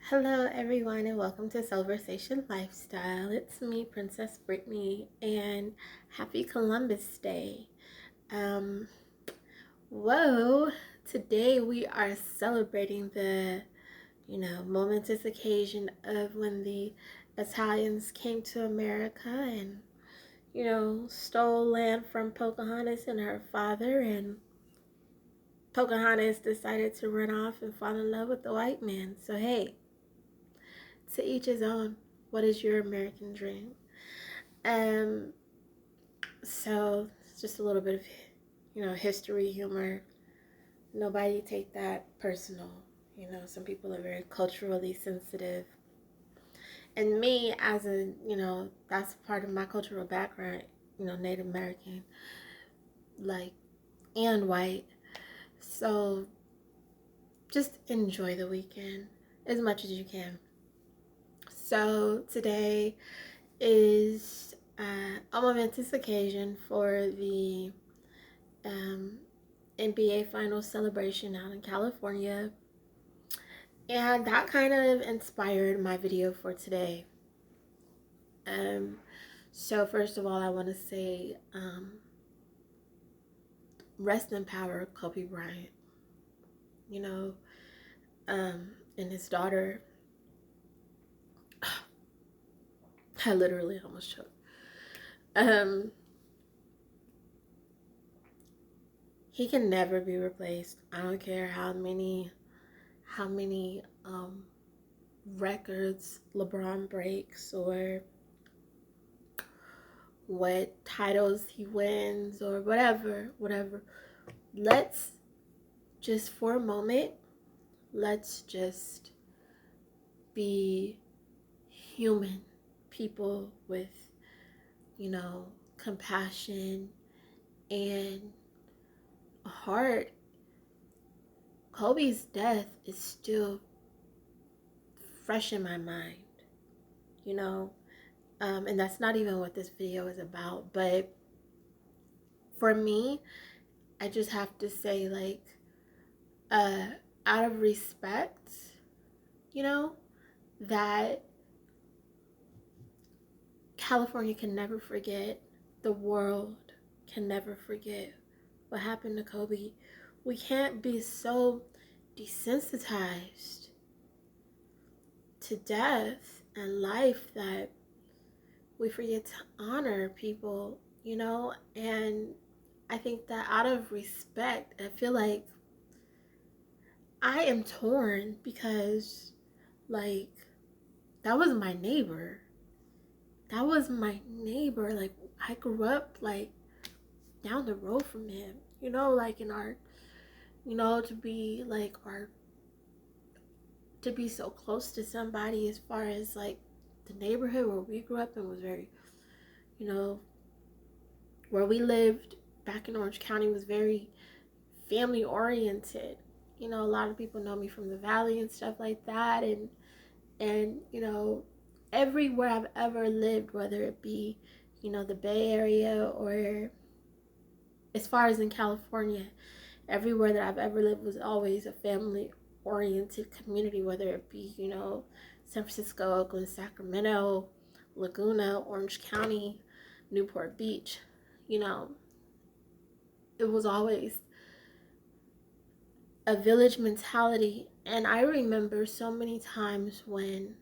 Hello, everyone, and welcome to Celebration Lifestyle. It's me, Princess Brittany, and happy Columbus Day. Um, whoa, today we are celebrating the, momentous occasion of when the Italians came to America and, stole land from Pocahontas and her father, and Pocahontas decided to run off and fall in love with the white man. So, hey, to each his own. What is your American dream? Um, so it's just a little bit of, history, humor. Nobody take that personal. Some people are very culturally sensitive. And me, as a, that's part of my cultural background, Native American, like, and white. So just enjoy the weekend as much as you can. So today is a momentous occasion for the NBA Finals celebration out in California. And that kind of inspired my video for today. So first of all, I want to say rest in power, Kobe Bryant. You know, and his daughter. I literally almost choked. He can never be replaced. I don't care how many records LeBron breaks or what titles he wins or whatever. Let's just for a moment, let's just be human people with, compassion and a heart. Kobe's death is still fresh in my mind, and that's not even what this video is about. But for me, I just have to say, like, out of respect, that California can never forget, the world can never forget what happened to Kobe. We can't be so desensitized to death and life that we forget to honor people, and I think that out of respect, I feel like I am torn because, like, that was my neighbor. Like, I grew up, like, down the road from him, like in our, to be, like, to be so close to somebody as far as, like, the neighborhood where we grew up in was very, where we lived back in Orange County was very family oriented. A lot of people know me from the valley and stuff like that, and everywhere I've ever lived, whether it be, the Bay Area or as far as in California, everywhere that I've ever lived was always a family oriented community, whether it be, San Francisco, Oakland, Sacramento, Laguna, Orange County, Newport Beach. It was always a village mentality. And I remember so many times when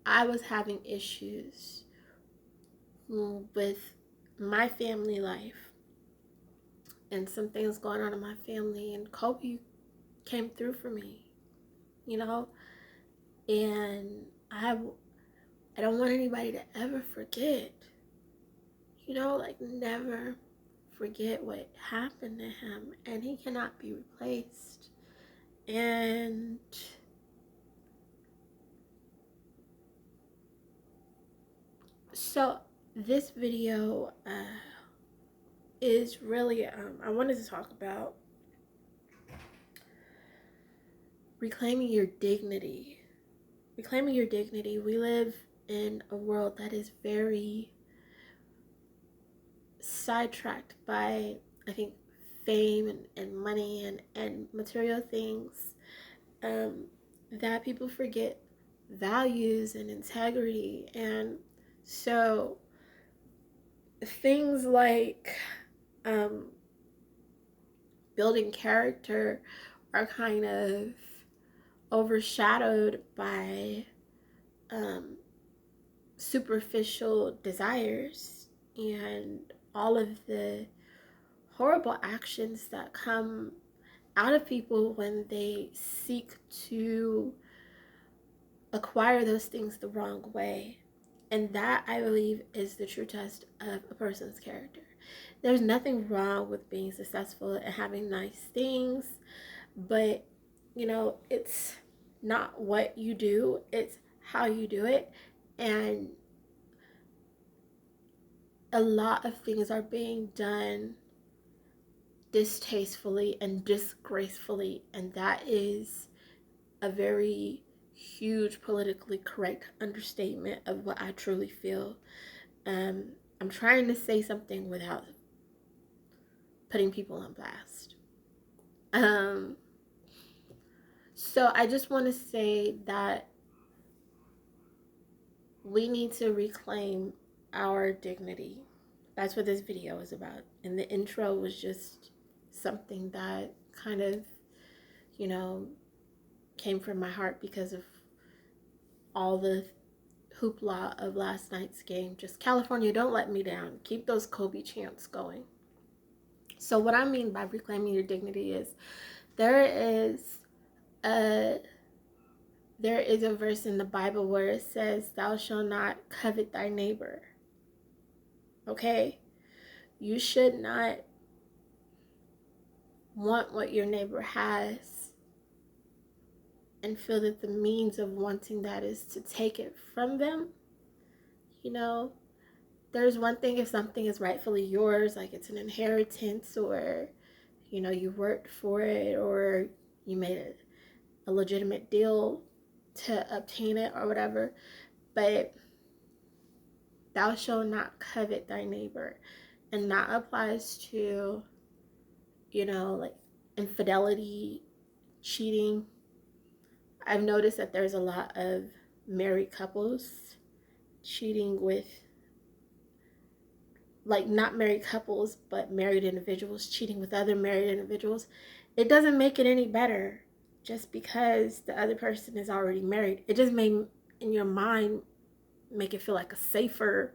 I was having issues with my family life and some things going on in my family, and Kobe came through for me, and I don't want anybody to ever forget, like, never forget what happened to him, and he cannot be replaced. And so this video is really, I wanted to talk about reclaiming your dignity. Reclaiming your dignity. We live in a world that is very sidetracked by, I think, fame and money and material things. that people forget values and integrity. And so things like um, building character are kind of overshadowed by um, superficial desires and all of the horrible actions that come out of people when they seek to acquire those things the wrong way. And that, I believe, is the true test of a person's character. There's nothing wrong with being successful and having nice things, but it's not what you do, it's how you do it. And a lot of things are being done distastefully and disgracefully, and that is a very huge politically correct understatement of what I truly feel. I'm trying to say something without putting people on blast. So I just want to say that we need to reclaim our dignity. That's what this video is about. And the intro was just something that kind of, came from my heart because of all the hoopla of last night's game. Just California, don't let me down. Keep those Kobe chants going. So what I mean by reclaiming your dignity is there is a verse in the Bible where it says, "Thou shalt not covet thy neighbor." Okay? You should not want what your neighbor has and feel that the means of wanting that is to take it from them. There's one thing if something is rightfully yours, like it's an inheritance, or you worked for it, or you made a legitimate deal to obtain it or whatever. But thou shalt not covet thy neighbor, and that applies to like infidelity, cheating. I've noticed that there's a lot of married couples cheating with, like, not married couples, but married individuals cheating with other married individuals. It doesn't make it any better just because the other person is already married. It just may, in your mind, make it feel like a safer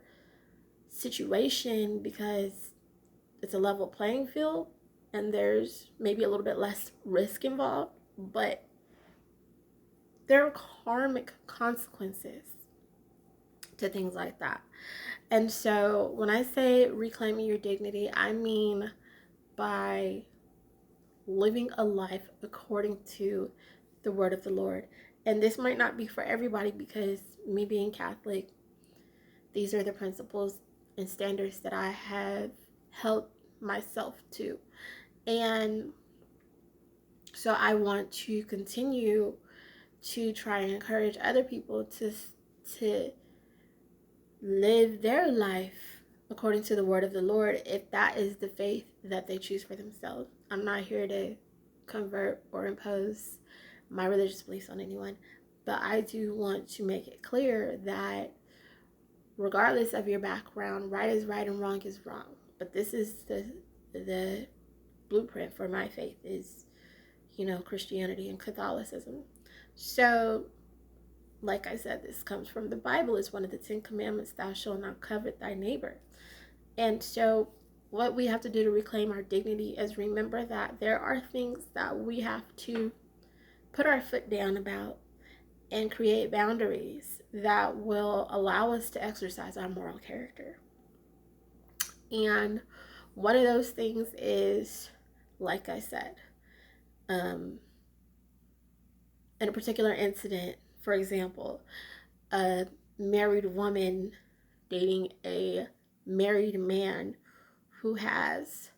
situation because it's a level playing field and there's maybe a little bit less risk involved, but there are karmic consequences to things like that. And so when I say reclaiming your dignity, I mean by living a life according to the word of the Lord. And this might not be for everybody because me being Catholic, these are the principles and standards that I have held myself to. And so I want to continue to try and encourage other people to live their life according to the word of the Lord, if that is the faith that they choose for themselves. I'm not here to convert or impose my religious beliefs on anyone, but I do want to make it clear that regardless of your background, right is right and wrong is wrong. But this is the blueprint for my faith is, Christianity and Catholicism. So, like I said, this comes from the Bible. It's one of the 10 Commandments, thou shalt not covet thy neighbor. And so what we have to do to reclaim our dignity is remember that there are things that we have to put our foot down about and create boundaries that will allow us to exercise our moral character. And one of those things is, like I said, in a particular incident, for example, a married woman dating a married man who has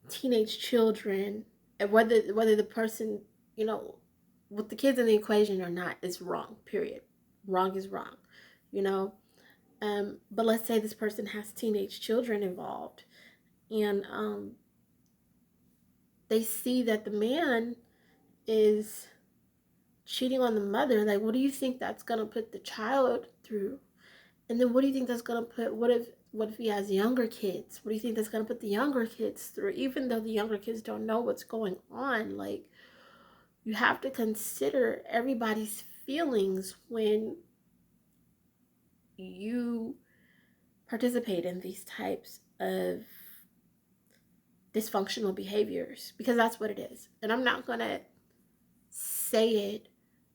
teenage children, and whether the person, with the kids in the equation or not, is wrong, period. Wrong is wrong, but let's say this person has teenage children involved, and they see that the man is cheating on the mother, like, what do you think that's going to put the child through? And then what do you think that's going to put, what if he has younger kids? What do you think that's going to put the younger kids through? Even though the younger kids don't know what's going on, like, you have to consider everybody's feelings when you participate in these types of dysfunctional behaviors, because that's what it is. And I'm not going to say it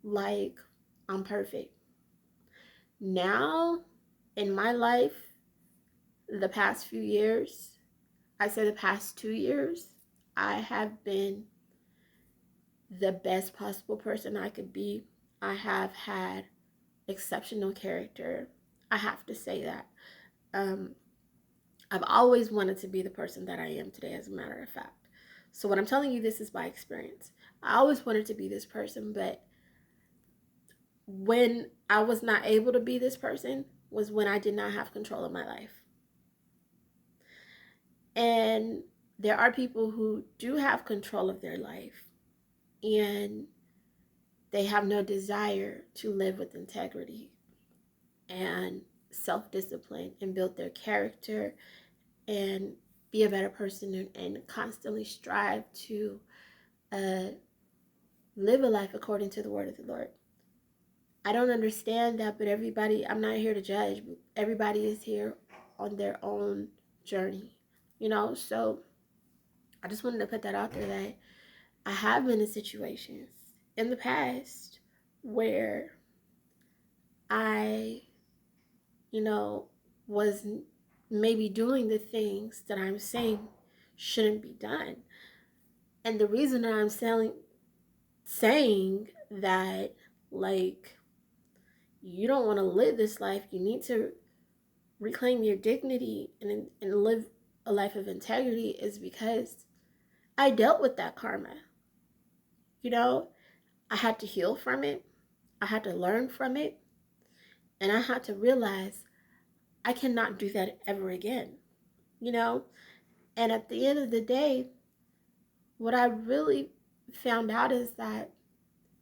like I'm perfect. Now, in my life, the past few years, I say the past 2 years, I have been the best possible person I could be. I have had exceptional character. I have to say that. I've always wanted to be the person that I am today, as a matter of fact. So when I'm telling you this is by experience. I always wanted to be this person, but when I was not able to be this person was when I did not have control of my life. And there are people who do have control of their life, and they have no desire to live with integrity and self-discipline and build their character and be a better person, and constantly strive to live a life according to the word of the Lord. I don't understand that, but everybody, I'm not here to judge, but everybody is here on their own journey, so I just wanted to put that out there, that I have been in situations in the past where I, was maybe doing the things that I'm saying shouldn't be done. And the reason that I'm saying that, like, you don't want to live this life, you need to reclaim your dignity and live a life of integrity, is because I dealt with that karma. I had to heal from it. I had to learn from it. And I had to realize I cannot do that ever again. And at the end of the day, what I really found out is that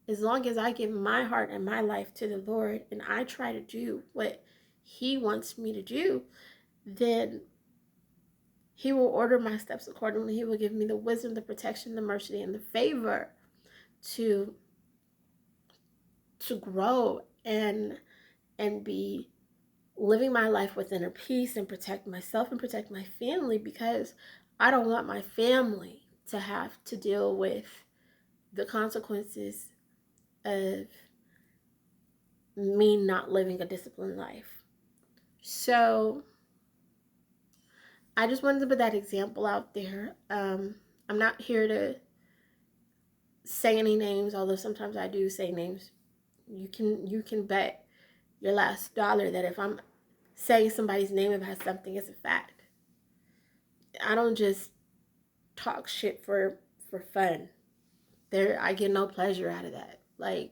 as long as I give my heart and my life to the Lord, and I try to do what He wants me to do, then He will order my steps accordingly. He will give me the wisdom, the protection, the mercy, and the favor to grow and be living my life with inner peace, and protect myself and protect my family, because I don't want my family to have to deal with the consequences of me not living a disciplined life. So I just wanted to put that example out there. I'm not here to say any names, although sometimes I do say names. You can bet your last dollar that if I'm saying somebody's name about something, it's a fact. I don't just talk shit for fun. I get no pleasure out of that. Like,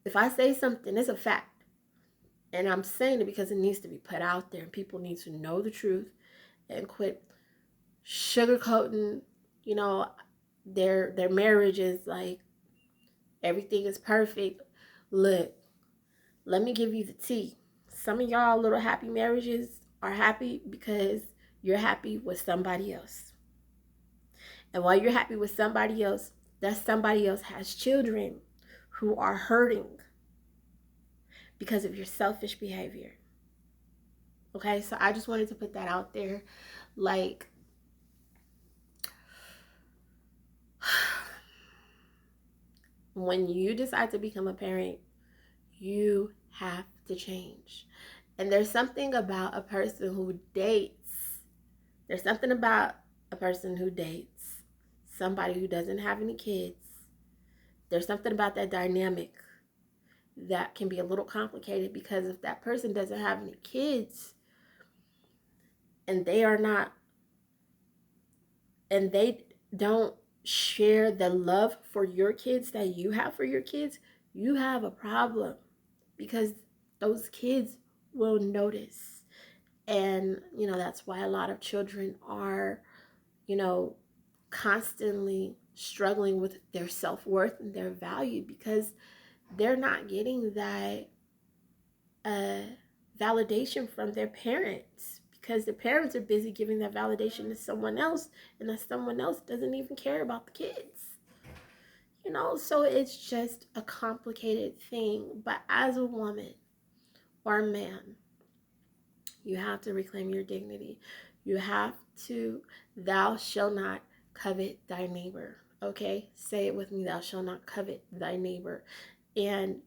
if I say something, it's a fact. And I'm saying it because it needs to be put out there, and people need to know the truth and quit sugarcoating, their marriage is like everything is perfect. Look, let me give you the tea. Some of y'all little happy marriages are happy because you're happy with somebody else. And while you're happy with somebody else, that somebody else has children who are hurting because of your selfish behavior. Okay, so I just wanted to put that out there. Like, when you decide to become a parent, you have to change. And there's something about a person who dates. There's something about a person who dates somebody who doesn't have any kids. There's something about that dynamic that can be a little complicated, because if that person doesn't have any kids and they don't share the love for your kids that you have for your kids, you have a problem, because those kids will notice. And that's why a lot of children are constantly struggling with their self-worth and their value because they're not getting that validation from their parents, because the parents are busy giving that validation to someone else, and that someone else doesn't even care about the kids. So it's just a complicated thing. But as a woman or a man, you have to reclaim your dignity. You have to, thou shalt not covet thy neighbor. Okay? Say it with me, thou shalt not covet thy neighbor. And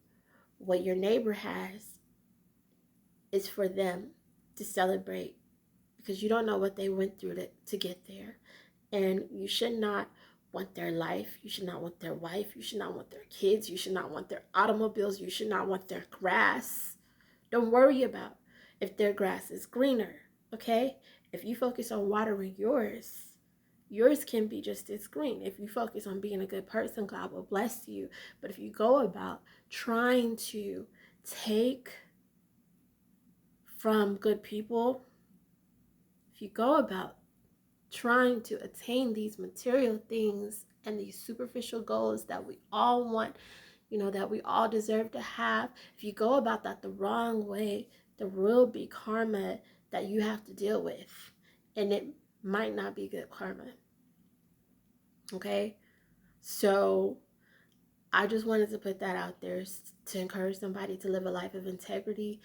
what your neighbor has is for them to celebrate, because you don't know what they went through to get there. And you should not want their life. You should not want their wife. You should not want their kids. You should not want their automobiles. You should not want their grass. Don't worry about if their grass is greener, okay? If you focus on watering yours can be just as green. If you focus on being a good person, God will bless you. But if you go about trying to take from good people, if you go about trying to attain these material things and these superficial goals that we all want, that we all deserve to have, if you go about that the wrong way, there will be karma that you have to deal with. And it might not be good karma. Okay? So I just wanted to put that out there to encourage somebody to live a life of integrity.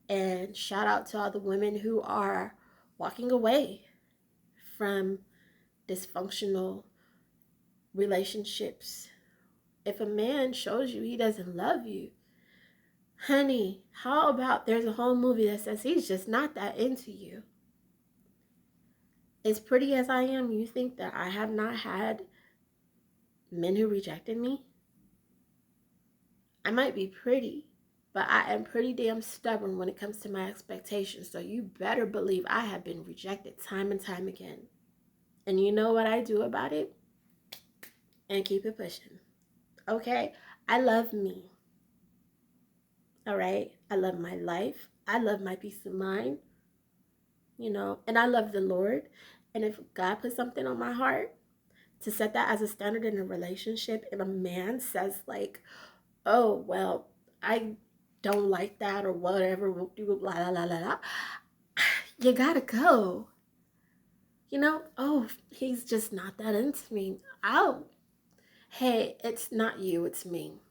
And shout out to all the women who are walking away from dysfunctional relationships. If a man shows you he doesn't love you, honey, how about there's a whole movie that says he's just not that into you? As pretty as I am, you think that I have not had men who rejected me? I might be pretty, but I am pretty damn stubborn when it comes to my expectations. So you better believe I have been rejected time and time again. And you know what I do about it? And keep it pushing. Okay? I love me. All right? I love my life. I love my peace of mind. And I love the Lord. And if God put something on my heart to set that as a standard in a relationship, and a man says like, oh, well, I don't like that or whatever, we'll do blah, blah, blah, blah, blah, you gotta go. Oh, he's just not that into me. Hey, it's not you, it's me.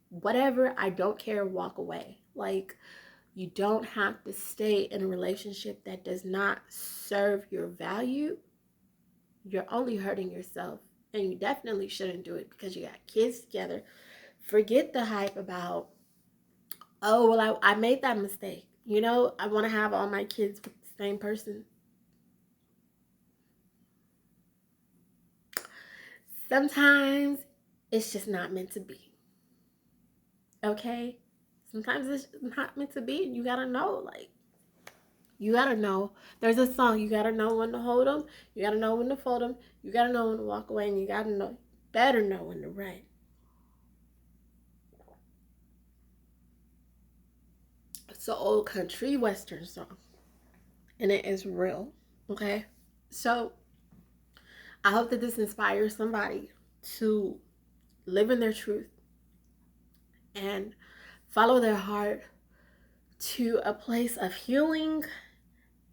Whatever, I don't care, walk away. Like, you don't have to stay in a relationship that does not serve your value. You're only hurting yourself. And you definitely shouldn't do it because you got kids together. Forget the hype about, oh, well, I made that mistake. I want to have all my kids with the same person. Sometimes it's just not meant to be. Okay? Sometimes it's not meant to be, and you gotta know, you gotta know. There's a song, you gotta know when to hold them, you gotta know when to fold them, you gotta know when to walk away, and you better know when to run. It's an old country western song, and it is real. Okay? So I hope that this inspires somebody to live in their truth and follow their heart to a place of healing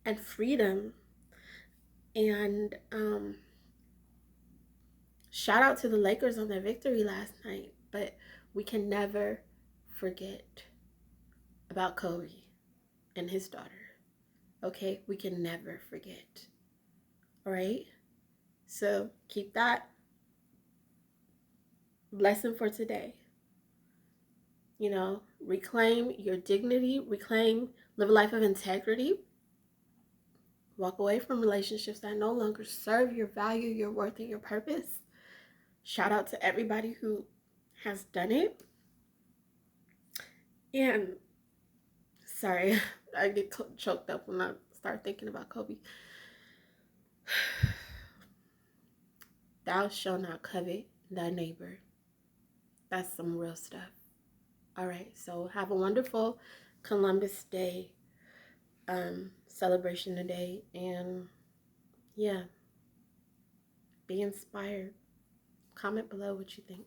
and freedom. And shout out to the Lakers on their victory last night. But we can never forget about Kobe and his daughter. Okay? We can never forget. All right? So keep that lesson for today. Reclaim your dignity, live a life of integrity. Walk away from relationships that no longer serve your value, your worth, and your purpose. Shout out to everybody who has done it. And sorry, I get choked up when I start thinking about Kobe. Thou shalt not covet thy neighbor. That's some real stuff. All right, so have a wonderful Columbus Day celebration today, and yeah, be inspired. Comment below what you think.